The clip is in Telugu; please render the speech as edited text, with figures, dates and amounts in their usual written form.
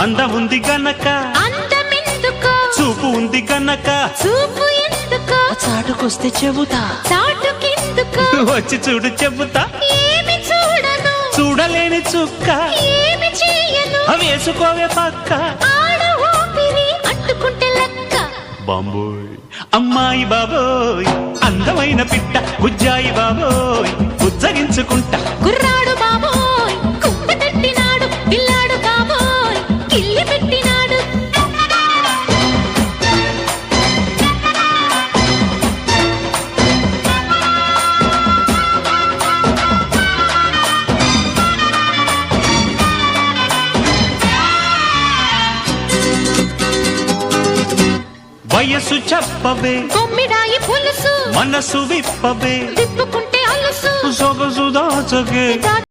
అందం ఉంది గనక అందమెందుకో చూపు ఉంది గనక చూపు ఎందుకో చాటుకొస్తే చెబుతా చాటుకెందుకో వచ్చి చూడు చెబుతా ఏమి చూడను చూడలేని చుక్క ఏమి చేయను వేసుకోవే పక్క ఆడ ఊపిరి అంటుకుంటే లెక్క బాంబోయ్ అమ్మాయి బాబోయ్ అందమైన పిట్ట బుజ్జాయి బాబోయ్ ఉజ్జగించుకుంటా గుర్రాడు బాబోయ్ కుప్ప తట్టినాడు పిల్లాడు బాబోయ్ కిల్లి పెట్టినాడు వయసు చెప్పవే కొమ్మిడాయి పులుసు మనసు విప్పవే తిప్పుకుంటే అలుసు సొగసు దాచగే